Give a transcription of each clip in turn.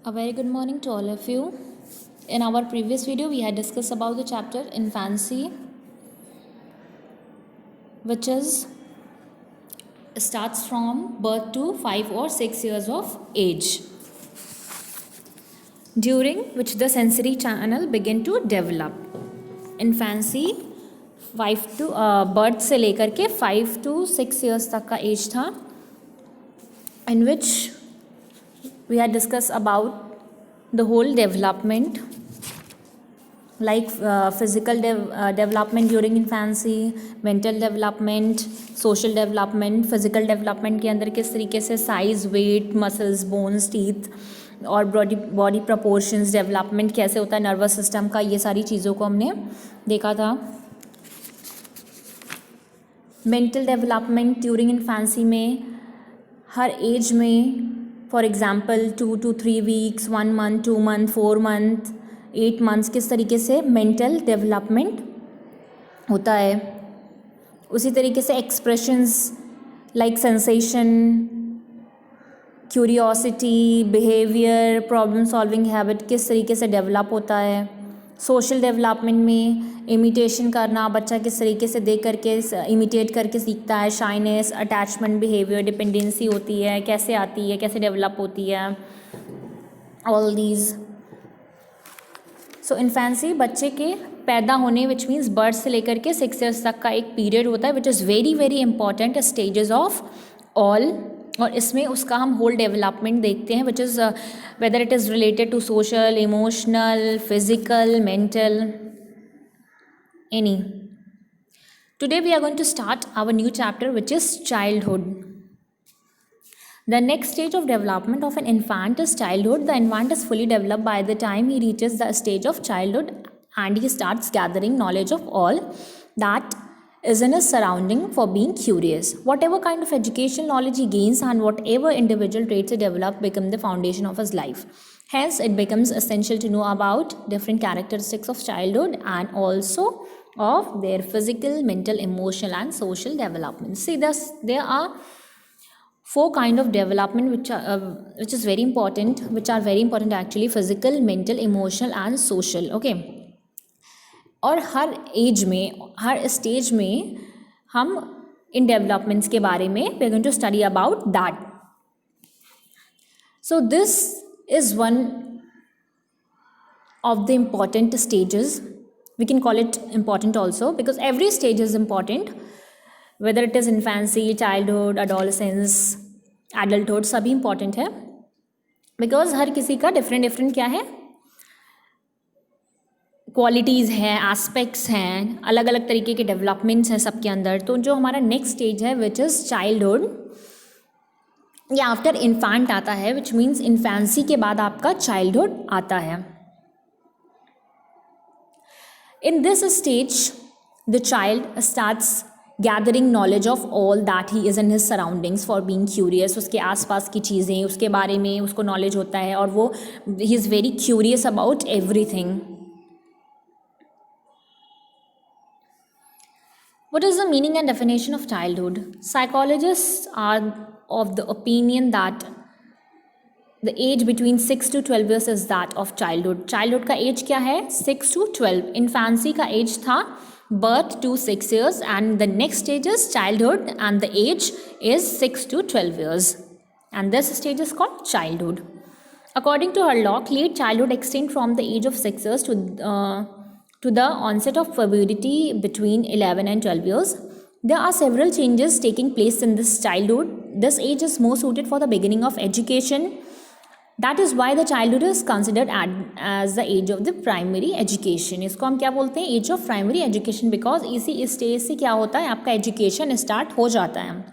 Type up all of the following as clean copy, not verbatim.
A very good morning to all of you. In our previous video, we had discussed about the chapter infancy, which is starts from birth to 5 or 6 years of age, during which the sensory channel begin to develop. Infancy 5 to birth से लेकर के 5 to 6 years तक का as था, in which we had discussed about the whole development, like physical development during infancy, mental development, social development. physical development के अंदर किस तरीके से size, weight, muscles, bones, teeth और बॉडी प्रपोर्शंस डेवलपमेंट कैसे होता है, नर्वस सिस्टम का, ये सारी चीज़ों को हमने देखा था. मेंटल डेवलपमेंट ड्यूरिंग इन्फेंसी में हर एज में, for example 2 to 3 weeks, 1 month, 2 month, 4 month, 8 months, किस तरीके से मेंटल डेवलपमेंट होता है. उसी तरीके से expressions like sensation, curiosity, behaviour, problem solving habit किस तरीके से डेवलप होता है. सोशल डेवलपमेंट में इमिटेशन करना, बच्चा किस तरीके से देख करके इमिटेट करके सीखता है. शाइनेस, अटैचमेंट, बिहेवियर, डिपेंडेंसी होती है, कैसे आती है, कैसे डेवलप होती है, ऑल दीज. सो इन्फेंसी बच्चे के पैदा होने, विच मीन्स बर्थ से लेकर के 6 years तक का एक पीरियड होता है, which is very very important stages of all. और इसमें उसका हम होल डेवलपमेंट देखते हैं, which is whether it is related to social, emotional, physical, mental, any. Today we are going to start our new chapter, which is childhood. The next stage of development of an infant is childhood. The infant is fully developed by the time he reaches the stage of childhood and he starts gathering knowledge of all that is in his surrounding for being curious. Whatever kind of education knowledge he gains and whatever individual traits he develops become the foundation of his life. Hence, it becomes essential to know about different characteristics of childhood and also of their physical, mental, emotional and social development. See, there are 4 kind of development which is very important, which are very important actually: physical, mental, emotional and social. Okay. और हर as में, हर stage में हम इन developments के बारे में we are going to study about that. So this is one of the important stages. We can call it important also because every stage is important, whether it is infancy, childhood, adolescence, adulthood, सभी important है because हर किसी का different different क्या है, qualities हैं, aspects हैं, अलग अलग तरीके के डेवलपमेंट्स हैं सबके अंदर. तो जो हमारा नेक्स्ट स्टेज है विच इज़ चाइल्डहुड, या आफ्टर इन्फेंट आता है, विच मीन्स इन्फेंसी के बाद आपका चाइल्डहुड आता है. इन this stage the child starts gathering knowledge of all that he is in his surroundings for being curious. उसके आसपास की चीज़ें, उसके बारे में उसको नॉलेज होता है और वो he is very curious about everything. What is the meaning and definition of childhood? Psychologists are of the opinion that the age between 6 to 12 years is that of childhood. Childhood का age क्या है? 6 to 12. Infancy का age था birth to 6 years and the next stage is childhood and the age is 6 to 12 years. And this stage is called childhood. According to Herlock, late childhood extends from the age of 6 years to the onset of puberty between 11 and 12 years. There are several changes taking place in this childhood. This age is more suited for the beginning of education. That is why the childhood is considered as the age of the primary education. इसको हम क्या बोलते हैं? Age of primary education, because इसी stage से क्या होता है, आपका एजुकेशन स्टार्ट हो जाता है.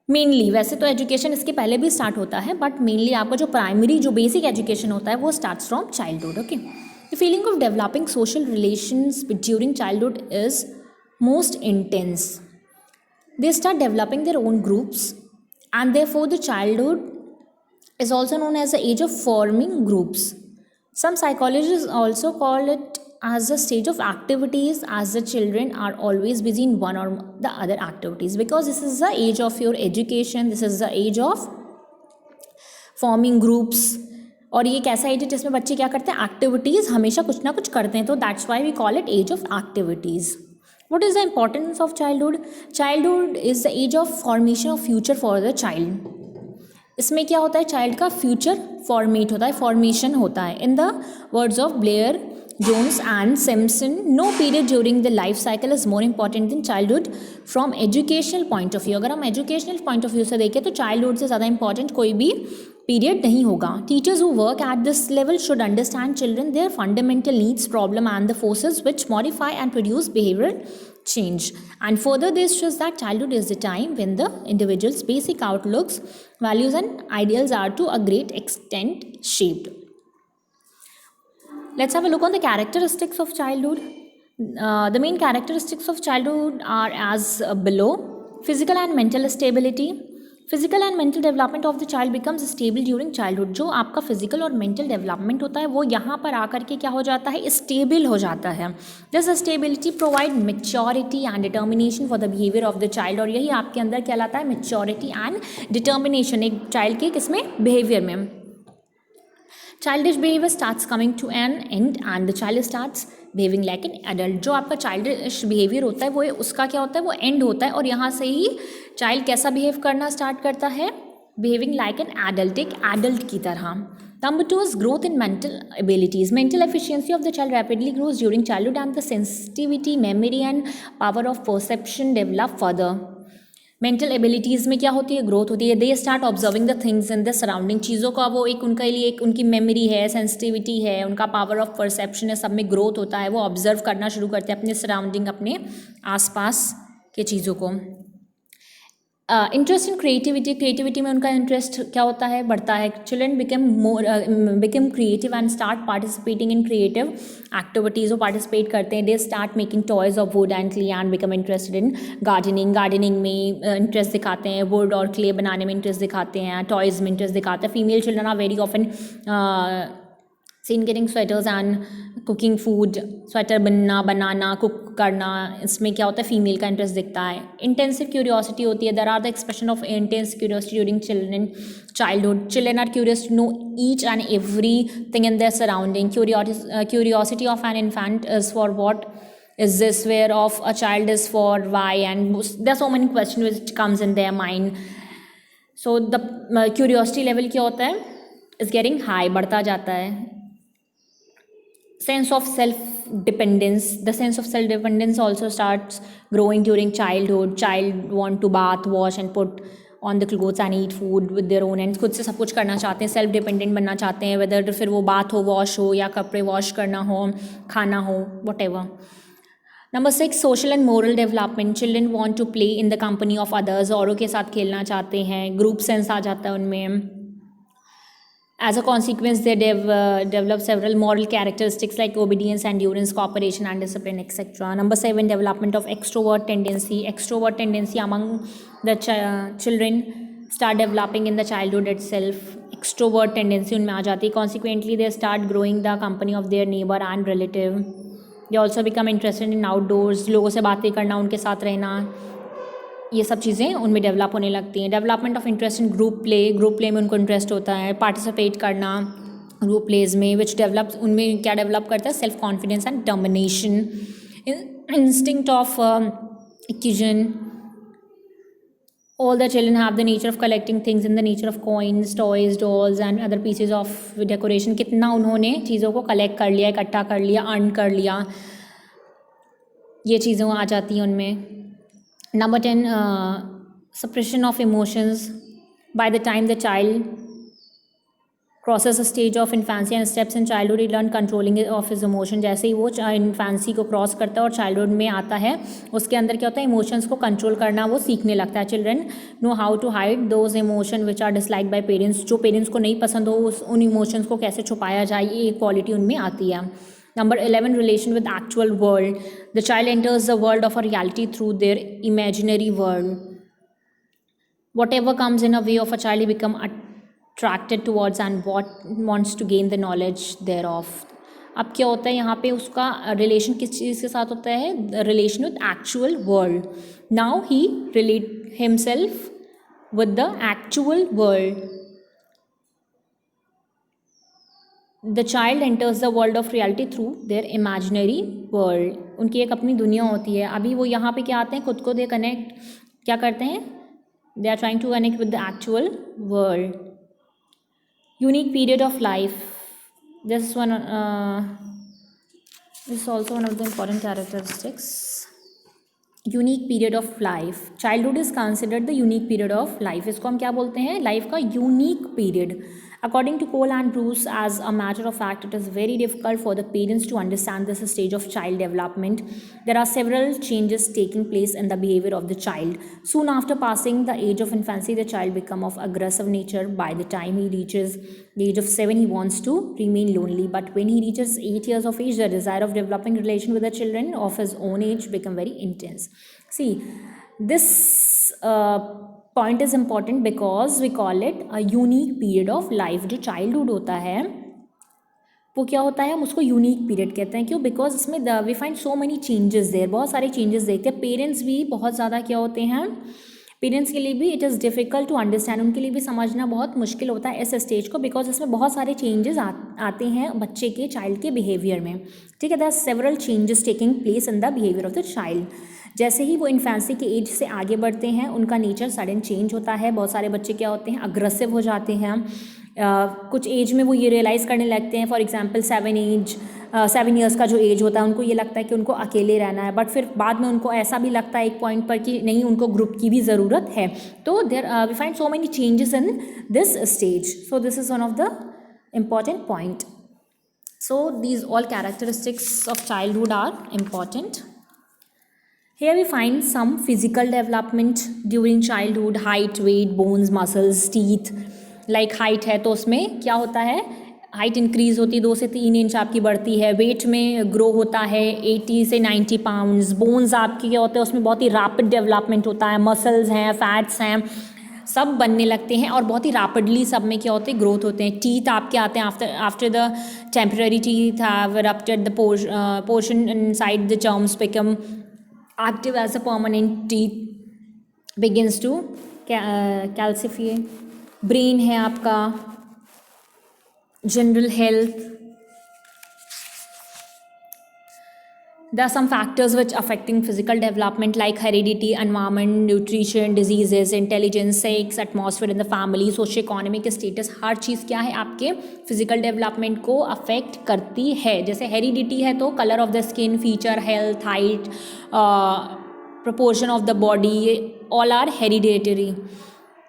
मेनली वैसे तो एजुकेशन इसके पहले भी स्टार्ट होता है, बट मेनली आपका जो प्राइमरी, जो बेसिक एजुकेशन होता है वो starts from childhood. Okay. The feeling of developing social relations during childhood is most intense. They start developing their own groups and therefore the childhood is also known as the age of forming groups. Some psychologists also call it as a stage of activities, as the children are always busy in one or the other activities, because this is the age of your education, this is the age of forming groups, और ये एक ऐसा as है जिसमें बच्चे क्या करते हैं, एक्टिविटीज़ हमेशा कुछ ना कुछ करते हैं, तो that's why we call it age of activities. What is the importance of childhood? Childhood is the age of formation of future for the child. इसमें क्या होता है, चाइल्ड का फ्यूचर फॉर्मेट होता है, फॉर्मेशन होता है. In the words of Blair, Jones and Simpson, no period during the life cycle is more important than childhood from educational point of view. अगर हम एजुकेशनल पॉइंट ऑफ व्यू से देखें तो childhood से ज़्यादा इंपॉर्टेंट कोई भी पीरियड नहीं होगा. Teachers who work at this level should understand children, there fundamental needs, problem and the forces which modify and produce behavioural change. And further, this shows that childhood is the time when the individual's basic outlooks, values and ideals are to a great extent shaped. Let's have a look on the characteristics of childhood. The main characteristics of childhood are as below. Physical and mental stability. Physical and mental development of the child becomes stable during childhood. जो आपका physical और mental development होता है वो यहाँ पर आकर के क्या हो जाता है, स्टेबल हो जाता है. This stability provide maturity and determination for the behaviour of the child. और यही आपके अंदर क्या लाता है, मेच्योरिटी एंड डिटर्मिनेशन एक चाइल्ड के किसमें, बिहेवियर में. Childish behaviour starts coming to an end and the child starts behaving like an adult. जो आपका चाइल्डिश बिहेवियर होता है वो उसका क्या होता है, वो एंड होता है, और यहाँ से ही चाइल्ड कैसा बिहेव करना स्टार्ट करता है, बिहेविंग लाइक एन एडल्ट, एक एडल्ट की तरह. Number 2 is growth in mental abilities. Mental efficiency of the child rapidly grows during childhood and the sensitivity, memory and power of perception develop further. Mental abilities में क्या होती है, growth होती है. They start observing the things in the surrounding. चीज़ों का वो एक उनके लिए एक उनकी मेमोरी है, सेंसिटिविटी है, उनका पावर ऑफ परसेप्शन है, सब में ग्रोथ होता है. वो ऑब्जर्व करना शुरू करते हैं अपने सराउंडिंग, अपने आसपास के चीज़ों को. Interest in creativity. क्रिएटिविटी में उनका इंटरेस्ट क्या होता है, बढ़ता है. Children become creative and start participating in creative activities. वो पार्टिसिपेट करते हैं. They start making toys of would and clay and become interested in gardening. Gardening में इंटरेस्ट दिखाते हैं, वुड और क्ले बनाने में इंटरेस्ट दिखाते हैं, टॉयज़ में इंटरेस्ट दिखाते हैं. Female children are very often seen getting sweaters and cooking food. Sweater बनाना, कुक करना, इसमें क्या होता है, फीमेल का इंटरेस्ट दिखता है. इंटेंसिव क्यूरियोसिटी होती है. There are the expression of intense curiosity during children childhood. Children are curious to know each and every thing in their surrounding. Curiosity of an infant is for what is this, where of a child is for why, and there are so many questions which comes in their mind. So the curiosity level क्या होता है, is getting high, बढ़ता जाता है. Sense of self-dependence. The sense of self-dependence also starts growing during childhood. Child want to bath, wash and put on the clothes and eat food with their own hands. खुद से सब कुछ करना चाहते हैं, सेल्फ डिपेंडेंट बनना चाहते हैं, वेदर फिर वो बात हो, वॉश हो, या कपड़े वॉश करना हो, खाना हो, whatever. Number 6, social and moral development. Children want to play in the company of others. औरों के साथ खेलना चाहते हैं, ग्रुप सेंस आ जाता है उनमें. As a consequence, they develop several moral characteristics like obedience, endurance, cooperation and discipline, etc. Number 7, development of extrovert tendency. Extrovert tendency among the children start developing in the childhood itself. Extrovert tendency उनमें आ जाती है. Consequently, they start growing the company of their neighbor and relative. They also become interested in outdoors. लोगों से बातें करना, उनके साथ रहना, ये सब चीज़ें उनमें डेवलप होने लगती हैं. Development of interest in group play. Group play में उनको इंटरेस्ट होता है, पार्टिसिपेट करना ग्रुप प्लेज में, विच डेवलप, उनमें क्या डेवलप करता है, self confidence and domination. Instinct of acquisition. All the children have the nature of collecting things in the nature of coins, toys, dolls and other pieces of decoration. कितना उन्होंने चीज़ों को collect कर लिया, इकट्ठा कर लिया, अर्न कर लिया, ये चीज़ें आ जाती हैं उनमें. Number 10, suppression of emotions. By the time the child crosses a stage of infancy and steps in childhood, he learn controlling of his emotion. जैसे ही वो इन्फेंसी को क्रॉस करता है और चाइल्डहुड में आता है, उसके अंदर क्या होता है, इमोशंस को कंट्रोल करना वो सीखने लगता है. Children know how to hide those emotion which are dislike by parents. जो पेरेंट्स को नहीं पसंद हो उन इमोशंस को कैसे छुपाया जाए, ये क्वालिटी उनमें आती है. Number 11, relation with actual world. The child enters the world of a reality through their imaginary world. Whatever comes in a way of a child, he become attracted towards and wants to gain the knowledge thereof. अब क्या होता है यहाँ पे, उसका relation किस चीज़ के साथ होता है, relation with actual world. Now he relate himself with the actual world. The child enters the world of reality through their imaginary world, उनकी एक अपनी दुनिया होती है। अभी वो यहाँ पे क्या आते हैं, खुद को दे कनेक्ट क्या करते हैं, they are trying to connect with the actual world. Unique period of life, this is also one of the important characteristics. Unique period of life, childhood is considered the unique period of life. इसको हम क्या बोलते हैं, life का unique period. According to Cole and Bruce, as a matter of fact, it is very difficult for the parents to understand this stage of child development. There are several changes taking place in the behaviour of the child. Soon after passing the age of infancy, the child becomes of aggressive nature. By the time he reaches the age of 7, he wants to remain lonely. But when he reaches 8 years of age, the desire of developing relation with the children of his own age become very intense. See, this point is important because we call it a unique period of life. जो childhood होता है वो क्या होता है, हम उसको unique period कहते हैं। क्यों? बिकॉज इसमें we find so many changes there, बहुत सारे चेंजेस देखते हैं। पेरेंट्स भी बहुत ज़्यादा क्या होते हैं, पेरेंट्स के लिए भी it is difficult to understand, उनके लिए भी समझना बहुत मुश्किल होता है इस स्टेज को, बिकॉज इसमें बहुत सारे चेंजेस आते हैं बच्चे के, चाइल्ड के बिहेवियर में। ठीक है, there are several changes taking place in the behaviour of the child. जैसे ही वो इन्फेंसी के एज से आगे बढ़ते हैं, उनका नेचर सडन चेंज होता है। बहुत सारे बच्चे क्या होते हैं, अग्रेसिव हो जाते हैं। कुछ एज में वो ये रियलाइज़ करने लगते हैं, फॉर एग्जांपल 7 ईयर्स का जो एज होता है, उनको ये लगता है कि उनको अकेले रहना है। बट फिर बाद में उनको ऐसा भी लगता है एक पॉइंट पर कि नहीं, उनको ग्रुप की भी ज़रूरत है। तो there we find so many changes in this stage. So this is one of the important point. So these all characteristics of childhood are important. Here we find some physical development during childhood: height, weight, bones, muscles, teeth. Like height है तो उसमें क्या होता है, height increase होती है, 2 से 3 inch आपकी बढ़ती है। वेट में ग्रो होता है 80 से 90 पाउंड्स। बोन्स आपकी क्या होते हैं, उसमें बहुत ही रैपिड डेवलपमेंट होता है। मसल्स हैं, फैट्स हैं, सब बनने लगते हैं और बहुत ही रैपिडली सब में क्या होते हैं, ग्रोथ होते हैं। टीथ आपके आते हैं after the temporary teeth have erupted the portion inside the germs become active as a permanent teeth begins to calcify. Brain है आपका, general health. There are some factors which affecting physical development like heredity, environment, nutrition, diseases, intelligence, sex, atmosphere in the family, socio-economic status। हर चीज़ क्या है, आपके physical development को affect करती है। जैसे heredity है तो colour of the skin, feature, health, height, proportion of the body, all are hereditary.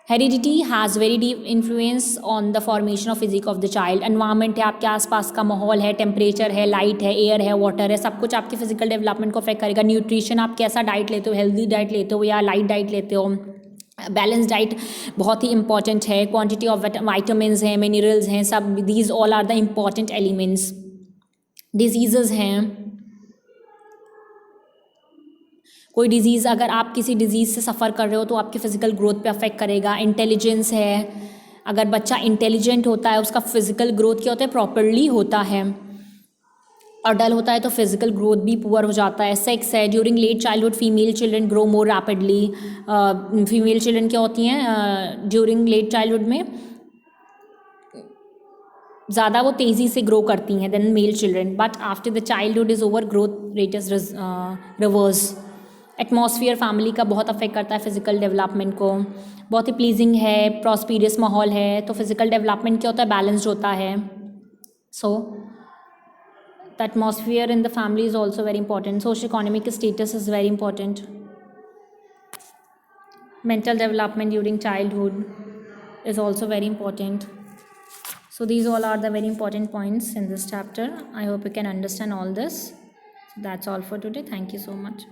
Heredity has very deep influence on the formation of physique of the child. Environment है, आपके आसपास का माहौल है, टेम्परेचर है, लाइट है, एयर है, water है, सब कुछ आपके फिजिकल डेवलपमेंट को अफेक्ट करेगा। न्यूट्रिशन, आप कैसा डाइट लेते हो, हेल्दी डाइट लेते हो या लाइट डाइट लेते हो। बैलेंस डाइट बहुत ही इंपॉर्टेंट है। क्वांटिटी ऑफ वाइटामिन्स हैं, मिनरल्स हैं, सब these all are the important elements. Disease हैं, कोई डिज़ीज़, अगर आप किसी डिज़ीज़ से सफ़र कर रहे हो तो आपके फिज़िकल ग्रोथ पे अफेक्ट करेगा। इंटेलिजेंस है, अगर बच्चा इंटेलिजेंट होता है उसका फिज़िकल ग्रोथ क्या होता है, प्रॉपरली होता है। और डल होता है तो फिज़िकल ग्रोथ भी पुअर हो जाता है। सेक्स है, during late childhood female children grow more rapidly. Female children क्या होती हैं ड्यूरिंग लेट चाइल्डहुड में, ज़्यादा वो तेज़ी से ग्रो करती हैं then male children. But after the childhood is over, growth rate is reverse. Atmosphere family का बहुत अफेक्ट करता है फिज़िकल डेवलपमेंट को। बहुत ही प्लीजिंग है, प्रॉस्पीरियस माहौल है तो फिज़िकल डेवलपमेंट क्या होता है, बैलेंस्ड होता है। So the atmosphere in the family is also very important. Socio economic status is very important. Mental development during childhood is also very important. So these all are the very important points in this chapter. I hope you can understand all this. So that's all for today. Thank you so much.